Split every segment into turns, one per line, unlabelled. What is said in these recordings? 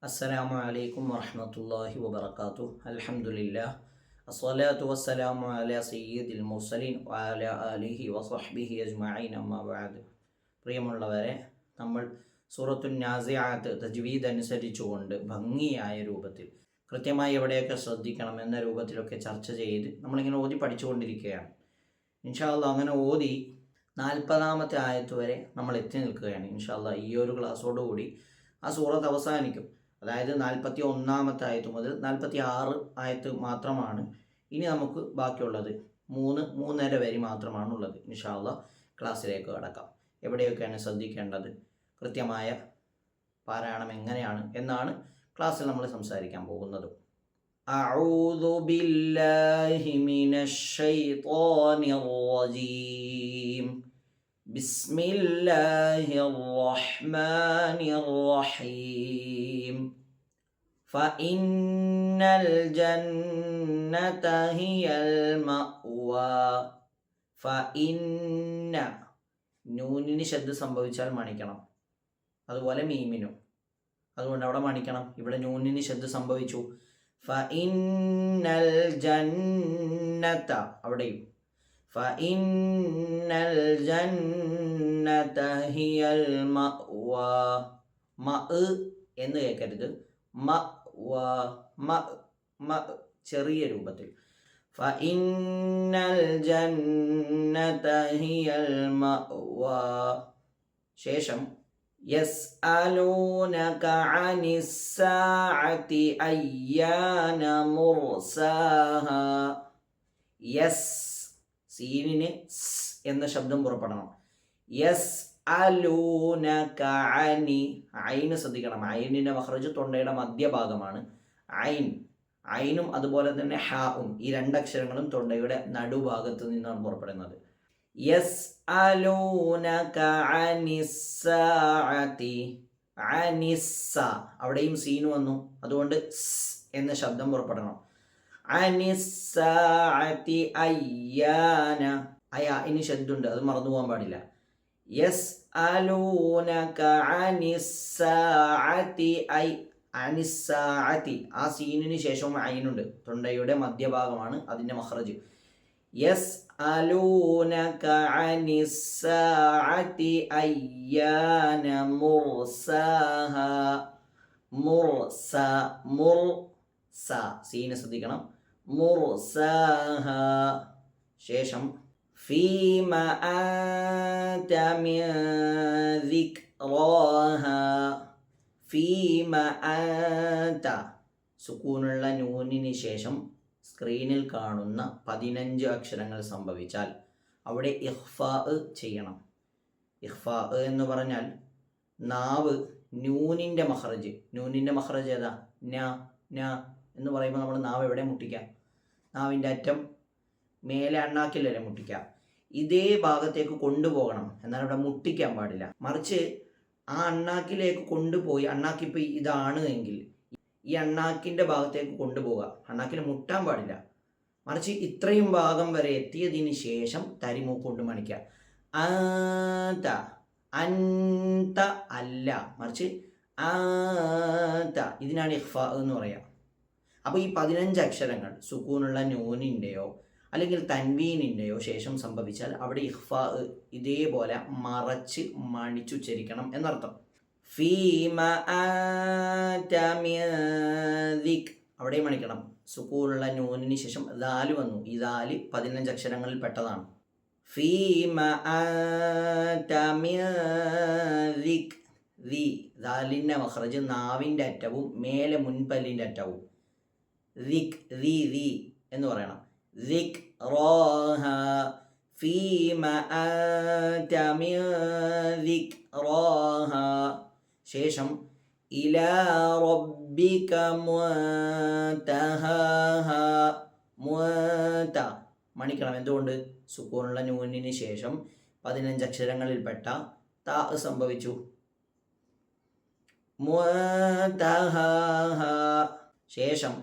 അസ്സലാമു അലൈക്കും വറഹ്മത്തുള്ളാഹി വബറകാതുഹു. അൽഹംദുലില്ലാഹ് അസ്സലാത്തു വസ്സലാമു അലാ സയ്യിദിൽ മുർസലീൻ വഅലാ ആലിഹി വസഹ്ബിഹി അജ്മഈൻ അമ്മാ ബഅദ്. പ്രിയമുള്ളവരെ, നമ്മൾ സൂറത്തുൻ നാസിആത്ത് തജ്വീദ് അനുസരിച്ചുകൊണ്ട് ഭംഗിയായ രൂപത്തിൽ കൃത്യമായി എവിടെയൊക്കെ ശ്രദ്ധിക്കണം എന്ന രൂപത്തിലൊക്കെ ചർച്ച ചെയ്ത് നമ്മളിങ്ങനെ ഓതി പഠിച്ചുകൊണ്ടിരിക്കുകയാണ്. ഇൻഷാ അല്ലാഹ് അങ്ങനെ ഓതി 40-ാമത്തെ ആയത്ത് വരെ നമ്മൾ എത്തി നിൽക്കുകയാണ്. ഇൻഷാ അല്ലാഹ് ഈ ഒരു ക്ലാസ്സോടുകൂടി ആ സൂറത്ത് അവസാനിക്കും. അതായത് 41-ാമത്തെ ആയത്ത് മുതൽ 46 ആയത്ത് മാത്രമാണ് ഇനി നമുക്ക് ബാക്കിയുള്ളത്. മൂന്നര വരി മാത്രമാണുള്ളത്. ഇൻഷാ അല്ലാഹ് ക്ലാസ്സിലേക്ക് കടക്കാം. എവിടെയൊക്കെയാണ് ശ്രദ്ധിക്കേണ്ടത്, കൃത്യമായ പാരായണം എങ്ങനെയാണ് എന്നാണ് ക്ലാസ്സിൽ നമ്മൾ സംസാരിക്കാൻ പോകുന്നത്. അഊദു ബില്ലാഹി മിനശ് ശൈത്വാനിർ റജീം. ബിസ്മില്ലാഹിർ റഹ്മാനിർ റഹീം. ഫഇന്നൽ ജന്നത ഹിയൽ മഅ്വാ. ഫഇന്ന നൂനിന് ശബ്ദ സംഭവിച്ചാൽ മണിക്കണം, അതുപോലെ മീമിനും. അതുകൊണ്ട് അവിടെ മണിക്കണം. ഇവിടെ നൂനിന് ശബ്ദ സംഭവിച്ചു. ഫഇന്നൽ ജന്നത അവിടെയും. ഫഇന്നൽ ജന്നത ഹിയൽ മഅ്വാ. മഅ് എന്ന് കേൾക്കരുത്. മഅ്വാ. ചെറിയ രൂപത്തിൽ. ഫഇന്നൽ ജന്നത ഹിയൽ മഅ്വാ. ശേഷം യസ്അലൂനക അനിസ്സാഅതി അയ്യാന മുർസാഹാ. യസ് സീനിന് സ് എന്ന ശബ്ദം പുറപ്പെടണം. യസ്അലൂനക അനി. ഐന് ശ്രദ്ധിക്കണം. ഐനിൻ്റെ മഖ്റജ് തൊണ്ടയുടെ മധ്യഭാഗമാണ്. ഐനും അതുപോലെ തന്നെ ഹാഉം, ഈ രണ്ടക്ഷരങ്ങളും തൊണ്ടയുടെ നടുഭാഗത്ത് നിന്നാണ് പുറപ്പെടുന്നത്. യസ്അലൂനക അനിസ്സാഅതി. അനിസ്സ അവിടെയും സീന് വന്നു, അതുകൊണ്ട് സ് എന്ന ശബ്ദം പുറപ്പെടണം. അനിസ്സാഅതി അയ്യാന. ഇനി ശബ്ദമുണ്ട്, അത് മറന്നു പോകാൻ പാടില്ല. യസ്അലൂനക അനിസ്സാഅതി അനിസ്സാഅതി. ആ സീനിന് ശേഷവും ഐനുണ്ട്, തൊണ്ടയുടെ മധ്യഭാഗമാണ് അതിൻ്റെ മഖ്റജ്. യസ്അലൂനക അനിസ്സാഅതി അയ്യാന മുർസാഹാ. മുർസ സീന് ശ്രദ്ധിക്കണം. മുർസാഹാ. ശേഷം ഫീമ അൻത മിൻ ദിക്റാഹാ. ഫീമ അൻത. സുക്കൂനുള്ള നൂനിന് ശേഷം സ്ക്രീനിൽ കാണുന്ന 15 അക്ഷരങ്ങൾ സംഭവിച്ചാൽ അവിടെ ഇഖ്ഫാ ചെയ്യണം. ഇഖ്ഫാ എന്ന് പറഞ്ഞാൽ നാവ് നൂനിൻ്റെ മഖ്റജ് ഏതാ? ന എന്ന് പറയുമ്പോൾ നമ്മൾ നാവ് എവിടെ മുട്ടിക്കാം? നാവിൻ്റെ അറ്റം മേലെ അണ്ണാക്കിലല്ലേ മുട്ടിക്കാം. ഇതേ ഭാഗത്തേക്ക് കൊണ്ടുപോകണം, എന്നാൽ ഇവിടെ മുട്ടിക്കാൻ പാടില്ല. മറിച്ച് ആ അണ്ണാക്കിലേക്ക് കൊണ്ടുപോയി, അണ്ണാക്കിപ്പോൾ ഇതാണ് എങ്കിൽ ഈ അണ്ണാക്കിൻ്റെ ഭാഗത്തേക്ക് കൊണ്ടുപോവുക. അണ്ണാക്കിൽ മുട്ടാൻ പാടില്ല. മറിച്ച് ഇത്രയും ഭാഗം വരെ എത്തിയതിന് ശേഷം തരിമൂക്ക് കൊണ്ട് മണിക്കുക. ആത. അൻത അല്ല, മറിച്ച് ആത. ഇതിനാണ് ഇഖ്ഫാ എന്ന് പറയുക. അപ്പോൾ ഈ 15 അക്ഷരങ്ങൾ സുക്കൂനുള്ള നൂനിൻ്റെയോ അല്ലെങ്കിൽ തൻവീനിൻ്റെയോ ശേഷം സംഭവിച്ചാൽ അവിടെ ഇഖ്ഫാ ഇതേപോലെ മറച്ച് മണിച്ചുച്ചരിക്കണം എന്നർത്ഥം. ഫീമ അൻത മിൻ ദിക്. അവിടെ മണിക്കണം. സുക്കൂനുള്ള നൂനിന് ശേഷം ദാല് വന്നു. ഈ ദാല് 15 അക്ഷരങ്ങളിൽ പെട്ടതാണ്. ഫീമ അൻത മിൻ ദിക്. ദാലിൻ്റെ മഖ്റജ് നാവിൻ്റെ അറ്റവും മേലെ മുൻപല്ലിൻ്റെ അറ്റവും. ദിക് എന്ന് പറയണം. ദിക്റാഹാ. ഫീമ അൻത മിൻ ദിക്റാഹാ. ശേഷം ഇലാ റബ്ബിക മുൻതഹാഹാ. മണിക്കണം. എന്തുകൊണ്ട്? സുക്കൂനുള്ള നൂനിന് ശേഷം 15 അക്ഷരങ്ങളിൽപ്പെട്ട താ സംഭവിച്ചു. മുൻതഹാഹാ. ശേഷം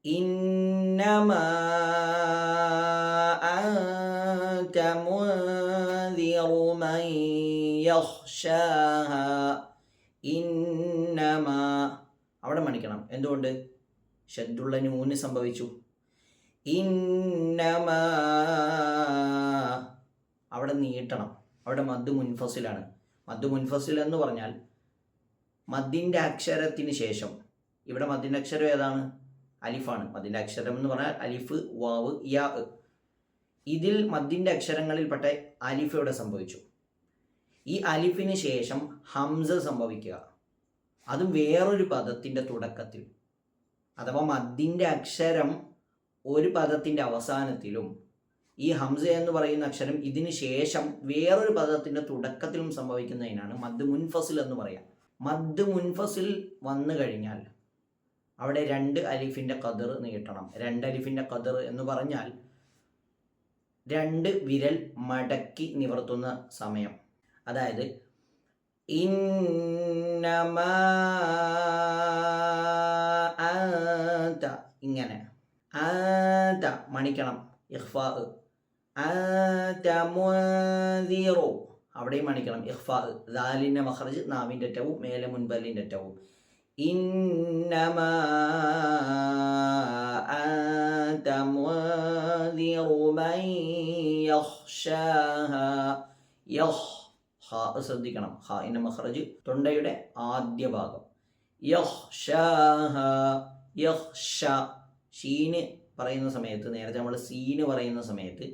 ഇന്നമാ അൻത മുൻദിറു മൻ യഖ്ശാഹാ. ഇന്നമാ അവിടെ മണിക്കണം. എന്തുകൊണ്ട്? ഷദ്ദുള്ള നൂന് സംഭവിച്ചു. ഇന്നമാ അവിടെ നീട്ടണം. അവിടെ മദ് മുൻഫസിലാണ്. മദ് മുൻഫസിൽ എന്ന് പറഞ്ഞാൽ മദ്ദിൻ്റെ അക്ഷരത്തിന് ശേഷം, ഇവിടെ മദ്ദിൻ്റെ അക്ഷരം ഏതാണ്? അലിഫാണ്. മദ്ദിൻ്റെ അക്ഷരം എന്ന് പറഞ്ഞാൽ അലിഫ്, വാവ്, യാ. ഇതിൽ മദ്ദിൻ്റെ അക്ഷരങ്ങളിൽപ്പെട്ട അലിഫ് ഇവിടെ സംഭവിച്ചു. ഈ അലിഫിന് ശേഷം ഹംസ സംഭവിക്കുക, അതും വേറൊരു പദത്തിൻ്റെ തുടക്കത്തിൽ. അഥവാ മദ്ദിൻ്റെ അക്ഷരം ഒരു പദത്തിൻ്റെ അവസാനത്തിലും ഈ ഹംസ എന്ന് പറയുന്ന അക്ഷരം ഇതിന് ശേഷം വേറൊരു പദത്തിൻ്റെ തുടക്കത്തിലും സംഭവിക്കുന്നതിനാണ് മദ് മുൻഫസിൽ എന്ന് പറയാം. മദ് മുൻഫസിൽ വന്നു കഴിഞ്ഞാൽ അവിടെ 2 അലിഫിൻ്റെ ഖദർ നീട്ടണം. 2 അലിഫിൻ്റെ ഖദർ എന്ന് പറഞ്ഞാൽ 2 വിരൽ മടക്കി നിവർത്തുന്ന സമയം. അതായത് ഇന്നമാ അൻത, ഇങ്ങനെ അൻത മണിക്കണം, ഇഖ്ഫാ. അൻത മുൻദിറു, അവിടെയും മണിക്കണം, ഇഖ്ഫാ. ദാലിൻ്റെ മഖ്റജ് നാവിൻ്റെ അറ്റവും മേലെ മുൻപല്ലിൻ്റെ അറ്റവും. ഇന്നമാ അൻത മുൻദിറു മൻ യഖ്ശാഹാ. ഹാ ശ്രദ്ധിക്കണം, ഹാഇൻ്റെ മഖ്റജ് തൊണ്ടയുടെ ആദ്യ ഭാഗം. യഖ്ശാഹാ, യഖ്ശ. ഷീന് പറയുന്ന സമയത്ത്, നേരത്തെ നമ്മൾ സീന് പറയുന്ന സമയത്ത്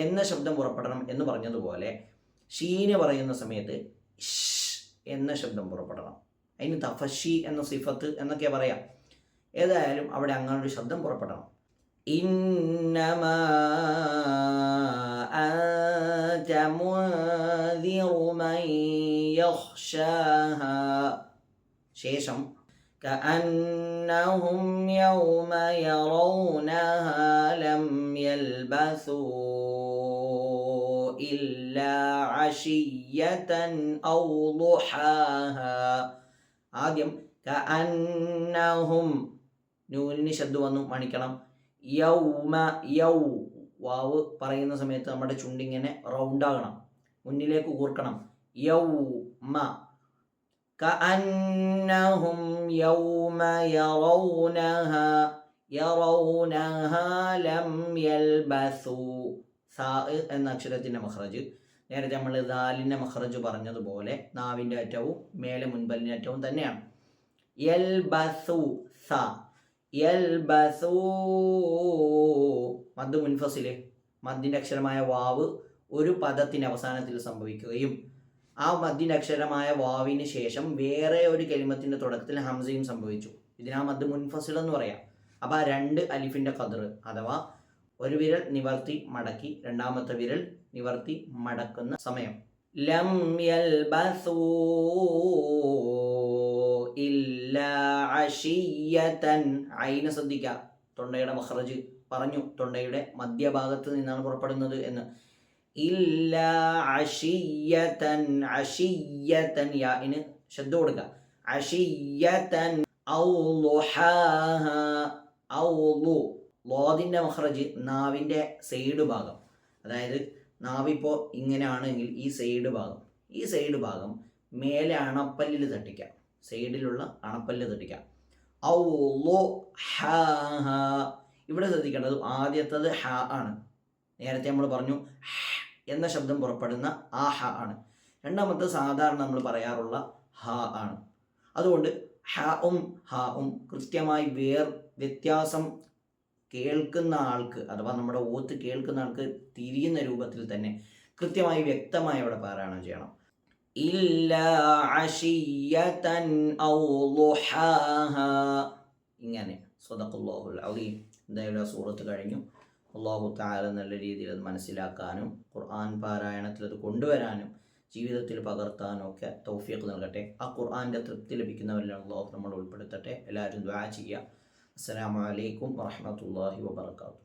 എന്ന ശബ്ദം പുറപ്പെടണം എന്ന് പറഞ്ഞതുപോലെ ഷീന് പറയുന്ന സമയത്ത് എന്ന ശബ്ദം പുറപ്പെടണം. അതിന് തഫഷി എന്ന സിഫത്ത് എന്നൊക്കെ പറയാം. ഏതായാലും അവിടെ അങ്ങനെ ഒരു ശബ്ദം പുറപ്പെടണം. ഇന്നമാ അൻത മുൻദിറു മൻ യഖ്ശാഹാ. ശേഷം കഅന്നഹും യൗമ യറൗനഹാ ലം യൽബസൂ ഇല്ലാ അശിയ്യതൻ ഔ ദുഹാഹാ. ആദ്യം കഅന്നഹും, നൂനിന് ശബ്ദം വന്നു മണിക്കണം. യൗമ, യൗ വാവ് പറയുന്ന സമയത്ത് നമ്മുടെ ചുണ്ടിങ്ങനെ റൗണ്ടാകണം, മുന്നിലേക്ക് കൂർക്കണം. യൗമ കഅന്നഹും യൗമ യറൗനഹാ, യറൗനഹാ ലം യൽബസൂ. സാ എന്ന അക്ഷരത്തിൻ്റെ മഖ്റജ് നേരത്തെ നമ്മൾ ദാലിൻ്റെ മഖ്റജ് പറഞ്ഞതുപോലെ നാവിൻ്റെ അറ്റവും മേലെ മുൻപല്ലിൻ്റെ അറ്റവും തന്നെയാണ്. യൽബസൂ, സ. യൽബസൂ മദ് മുൻഫസിൽ, മദ്ദിൻ്റെ അക്ഷരമായ വാവ് ഒരു പദത്തിൻ്റെ അവസാനത്തിൽ സംഭവിക്കുകയും ആ മദ്ദിൻ്റെ അക്ഷരമായ വാവിന് ശേഷം വേറെ ഒരു കലിമത്തിൻ്റെ തുടക്കത്തിൽ ഹംസയും സംഭവിച്ചു. ഇതിനാ മദ് മുൻഫസിൽ എന്ന് പറയാം. അപ്പോൾ ആ 2 അലിഫിൻ്റെ ഖദർ, അഥവാ ഒരു വിരൽ നിവർത്തി മടക്കി രണ്ടാമത്തെ വിരൽ നിവർത്തി മടക്കുന്ന സമയം. ലം യൽബസൂ ഇല്ലാ അശിയ്യതൻ. ഐന ശ്രദ്ധിക്കുക, തൊണ്ടയുടെ മഖ്റജ് പറഞ്ഞു, തൊണ്ടയുടെ മധ്യഭാഗത്ത് നിന്നാണ് പുറപ്പെടുന്നത് എന്ന്. ഇല്ലാ അശിയ്യതൻ, അശിയ്യതൻ യാഇന് ശബ്ദം കൊടുക്കുക. അശിയ്യതൻ ഔ ളുഹാഹാ, ഔ ലു. ലോദിൻ്റെ മഖ്റജ് നാവിൻ്റെ സൈഡ് ഭാഗം, അതായത് നാവിപ്പോൾ ഇങ്ങനെയാണെങ്കിൽ ഈ സൈഡ് ഭാഗം മേലെ അണപ്പല്ലിൽ തട്ടിക്കാം, സൈഡിലുള്ള അണപ്പല്ല് തട്ടിക്കാം. ഔ ലു ഹാ. ഇവിടെ ശ്രദ്ധിക്കേണ്ടത് ആദ്യത്തത് ഹ ആണ്. നേരത്തെ നമ്മൾ പറഞ്ഞു എന്ന ശബ്ദം പുറപ്പെടുന്ന ആ ഹ ആണ്. രണ്ടാമത്തെ സാധാരണ നമ്മൾ പറയാറുള്ള ഹ ആണ്. അതുകൊണ്ട് ഹഉം ഹാഉം കൃത്യമായി വ്യത്യാസം കേൾക്കുന്ന ആൾക്ക്, അഥവാ നമ്മുടെ ഓത്ത് കേൾക്കുന്ന ആൾക്ക് തിരിയുന്ന രൂപത്തിൽ തന്നെ കൃത്യമായി വ്യക്തമായി അവിടെ പാരായണം ചെയ്യണം. ഇല്ലാ അശിയ്യതൻ ഔ ളുഹാഹാ, ഇങ്ങനെ. സദഖല്ലാഹുൽ അലീം. എന്തായാലും സൂറത്ത് കഴിഞ്ഞു. അല്ലാഹു തആല നല്ല രീതിയിൽ അത് മനസ്സിലാക്കാനും ഖുർആൻ പാരായണത്തിൽ അത് കൊണ്ടുവരാനും ജീവിതത്തിൽ പകർത്താനും ഒക്കെ തൗഫീഖ് നൽകട്ടെ. ആ ഖുർആൻ്റെ തൃപ്തി ലഭിക്കുന്നവരിൽ അല്ലാഹു നമ്മൾ ഉൾപ്പെടുത്തട്ടെ. എല്ലാവരും ദുആ ചെയ്യുക. അസ്സലാമു അലൈക്കും വറഹ്മത്തുള്ളാഹി വബറകാതുഹു.